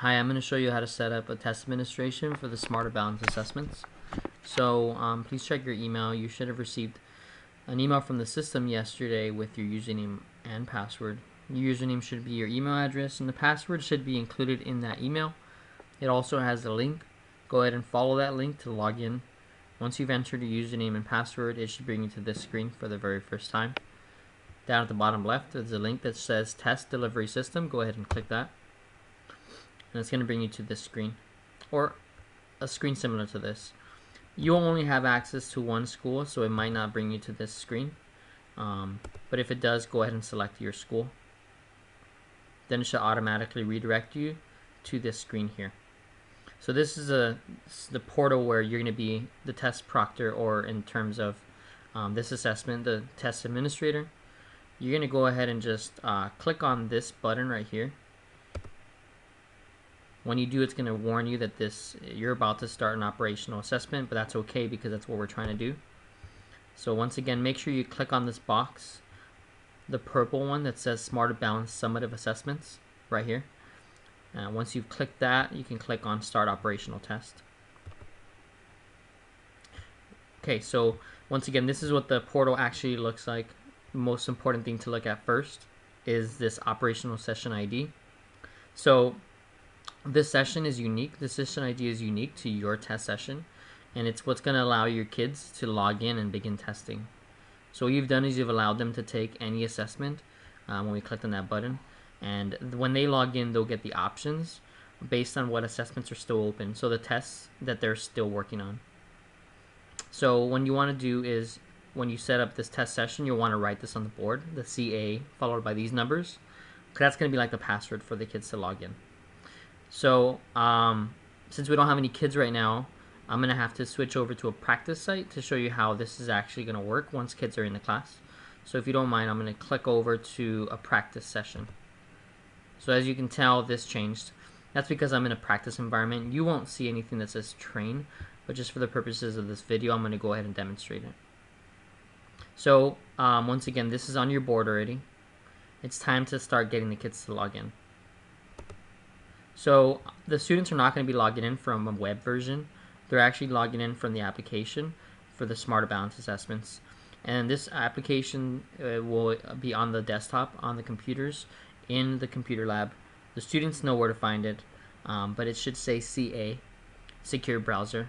Hi, I'm going to show you how to set up a test administration for the Smarter Balance assessments. So please check your email. You should have received an email from the system yesterday with your username and password. Your username should be your email address, and the password should be included in that email. It also has a link. Go ahead and follow that link to log in. Once you've entered your username and password, it should bring you to this screen for the very first time. Down at the bottom left, there's a link that says Test Delivery System. Go ahead and click that. And it's going to bring you to this screen, or a screen similar to this. You'll only have access to one school, so it might not bring you to this screen. But if it does, go ahead and select your school. Then it should automatically redirect you to this screen here. So this is the portal where you're going to be the test proctor, or in terms of this assessment, the test administrator. You're going to go ahead and just click on this button right here. When you do, it's going to warn you that you're about to start an operational assessment, but that's okay because that's what we're trying to do. So once again, make sure you click on this box, the purple one that says Smarter Balance Summative Assessments right here. Once you've clicked that, you can click on Start Operational Test. Okay, so once again, this is what the portal actually looks like. The most important thing to look at first is this operational session ID. So this session is unique. This session ID is unique to your test session, and it's what's going to allow your kids to log in and begin testing. So what you've done is you've allowed them to take any assessment when we clicked on that button, and when they log in, they'll get the options based on what assessments are still open, so the tests that they're still working on. So what you want to do is, when you set up this test session, you'll want to write this on the board, the CA followed by these numbers, because that's going to be like the password for the kids to log in. So since we don't have any kids right now, I'm going to have to switch over to a practice site to show you how this is actually going to work once kids are in the class. So if you don't mind, I'm going to click over to a practice session. So as you can tell, this changed. That's because I'm in a practice environment. You won't see anything that says train, but just for the purposes of this video, I'm going to go ahead and demonstrate it. So once again, this is on your board already. It's time to start getting the kids to log in. So the students are not going to be logging in from a web version. They're actually logging in from the application for the Smarter Balance assessments. And this application will be on the desktop, on the computers, in the computer lab. The students know where to find it, but it should say CA, Secure Browser.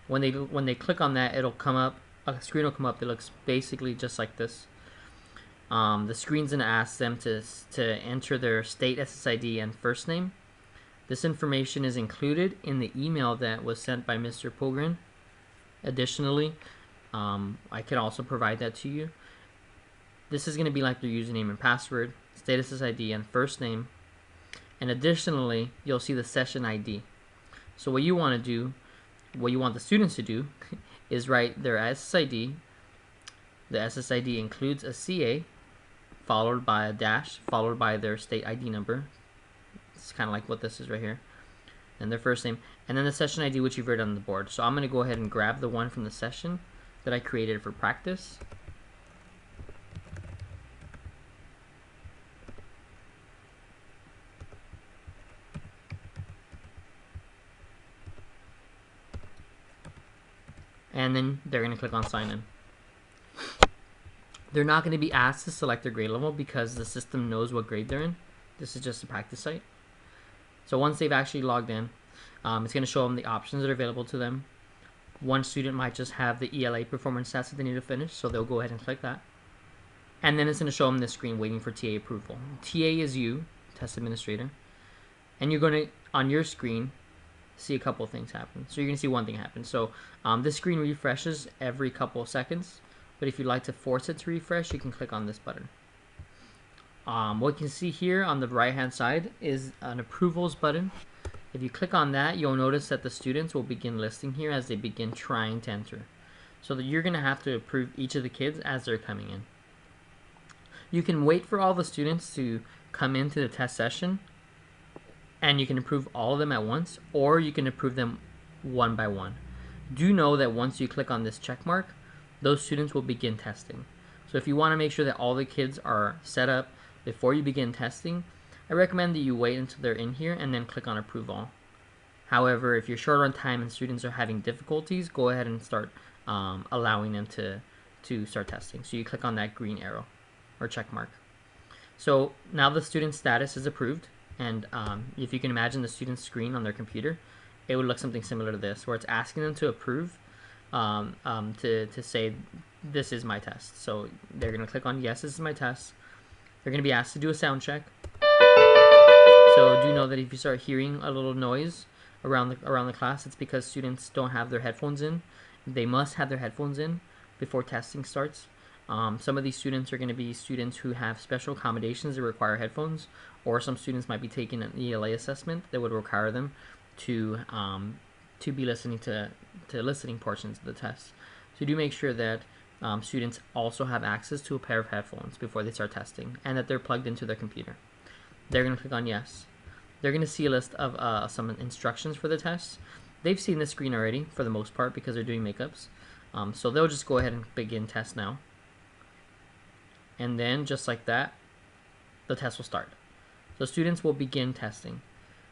When they click on that, it'll come up, a screen will come up that looks basically just like this. The screen's going to ask them to enter their state SSID and first name. This information is included in the email that was sent by Mr. Pogren. Additionally, I can also provide that to you. This is going to be like their username and password, state SSID and first name. And additionally, you'll see the session ID. So what you want to do, what you want the students to do, is write their SSID. The SSID includes a CA, followed by a dash, followed by their state ID number. It's kind of like what this is right here. And their first name, and then the session ID, which you've written on the board. So I'm going to go ahead and grab the one from the session that I created for practice. And then they're going to click on sign in. They're not going to be asked to select their grade level because the system knows what grade they're in. This is just a practice site. So once they've actually logged in, it's going to show them the options that are available to them. One student might just have the ELA performance stats that they need to finish, so they'll go ahead and click that. And then it's going to show them this screen waiting for TA approval. TA is you, test administrator. And you're going to, on your screen, see a couple of things happen. So you're going to see one thing happen. So this screen refreshes every couple of seconds. But if you'd like to force it to refresh, you can click on this button. What you can see here on the right hand side is an approvals button. If you click on that, you'll notice that the students will begin listing here as they begin trying to enter. So that you're going to have to approve each of the kids as they're coming in. You can wait for all the students to come into the test session, and you can approve all of them at once, or you can approve them one by one. Do know that once you click on this check mark, those students will begin testing. So if you want to make sure that all the kids are set up before you begin testing, I recommend that you wait until they're in here and then click on approve all. However, if you're short on time and students are having difficulties, go ahead and start allowing them to start testing. So you click on that green arrow or check mark. So now the student status is approved, and if you can imagine the student's screen on their computer, it would look something similar to this, where it's asking them to approve to say this is my test. So they're going to click on yes, this is my test. They're going to be asked to do a sound check. So do know that if you start hearing a little noise around the class, it's because students don't have their headphones in. They must have their headphones in before testing starts. Some of these students are going to be students who have special accommodations that require headphones, or some students might be taking an ELA assessment that would require them to be listening to listening portions of the test. So do make sure that students also have access to a pair of headphones before they start testing, and that they're plugged into their computer. They're going to click on yes. They're going to see a list of some instructions for the test. They've seen this screen already for the most part because they're doing makeups. So they'll just go ahead and begin test now. And then just like that, the test will start. So students will begin testing.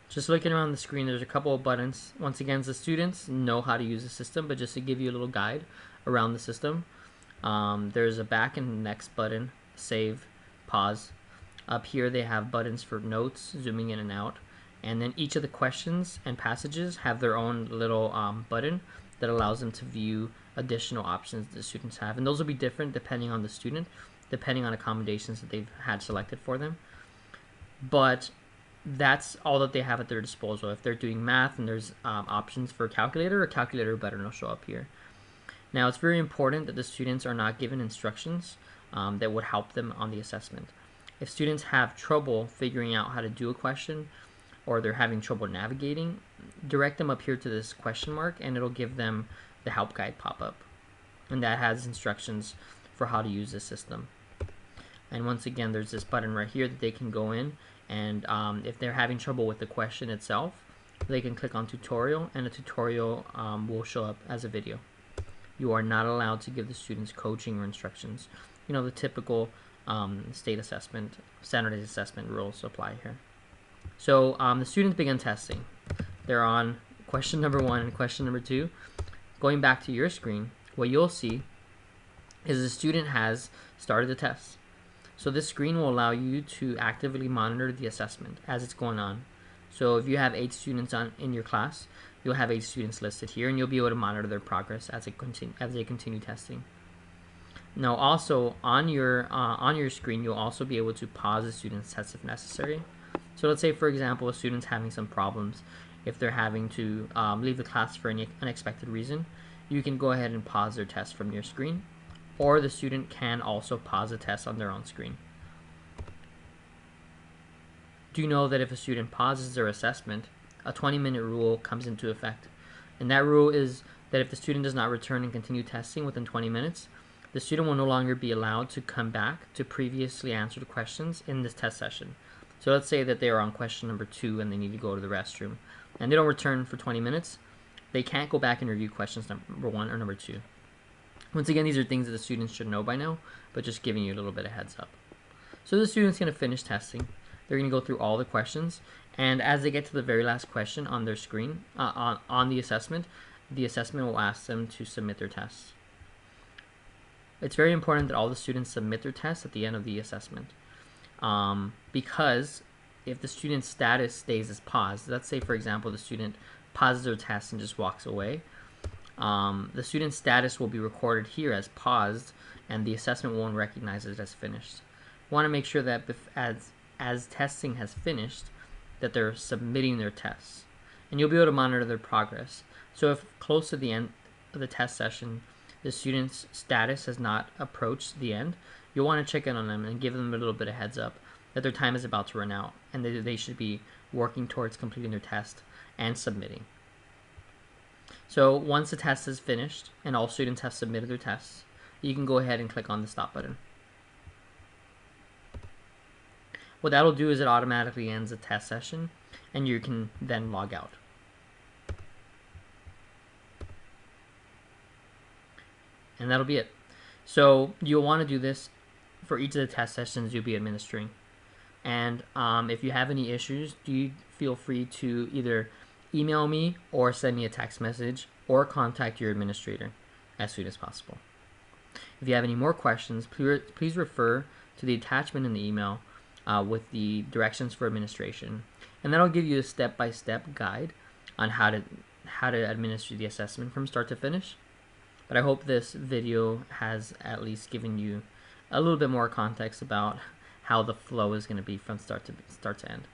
Just looking around the screen, there's a couple of buttons. Once again, the students know how to use the system, but just to give you a little guide around the system, there's a back and next button, save, pause. Up here they have buttons for notes, zooming in and out, and then each of the questions and passages have their own little button that allows them to view additional options that the students have, and those will be different depending on the student, depending on accommodations that they've had selected for them. But that's all that they have at their disposal. If they're doing math and there's options for a calculator button will show up here. Now it's very important that the students are not given instructions that would help them on the assessment. If students have trouble figuring out how to do a question, or they're having trouble navigating, direct them up here to this question mark, and it'll give them the help guide pop up. And that has instructions for how to use the system. And once again, there's this button right here that they can go in, and if they're having trouble with the question itself, they can click on tutorial, and a tutorial will show up as a video. You are not allowed to give the students coaching or instructions. You know, the typical state assessment, standardized assessment rules apply here. So the students begin testing. They're on question number 1 and question number 2. Going back to your screen, what you'll see is the student has started the test. So this screen will allow you to actively monitor the assessment as it's going on. So if you have 8 students in your class, you'll have 8 students listed here, and you'll be able to monitor their progress as they continue testing. Now also on your screen, you'll also be able to pause the student's test if necessary. So let's say, for example, a student's having some problems. If they're having to leave the class for any unexpected reason, you can go ahead and pause their test from your screen, or the student can also pause the test on their own screen. Do you know that if a student pauses their assessment, a 20-minute rule comes into effect? And that rule is that if the student does not return and continue testing within 20 minutes, the student will no longer be allowed to come back to previously answered questions in this test session. So let's say that they are on question number 2 and they need to go to the restroom, and they don't return for 20 minutes. They can't go back and review questions number 1 or number 2. Once again, these are things that the students should know by now, but just giving you a little bit of heads up. So the student's going to finish testing. They're going to go through all the questions, and as they get to the very last question on their screen, on the assessment will ask them to submit their tests. It's very important that all the students submit their tests at the end of the assessment, because if the student's status stays as paused, let's say, for example, the student pauses their test and just walks away, the student's status will be recorded here as paused, and the assessment won't recognize it as finished. We want to make sure that as testing has finished, that they're submitting their tests, and you'll be able to monitor their progress. So if close to the end of the test session, the student's status has not approached the end, you'll want to check in on them and give them a little bit of heads up that their time is about to run out, and that they should be working towards completing their test and submitting. So once the test is finished and all students have submitted their tests, you can go ahead and click on the stop button. What that'll do is it automatically ends the test session, and you can then log out. And that'll be it. So you'll want to do this for each of the test sessions you'll be administering. And if you have any issues, do feel free to either email me or send me a text message or contact your administrator as soon as possible. If you have any more questions, please refer to the attachment in the email with the directions for administration, and that'll give you a step-by-step guide on how to administer the assessment from start to finish. But I hope this video has at least given you a little bit more context about how the flow is going to be from start to end.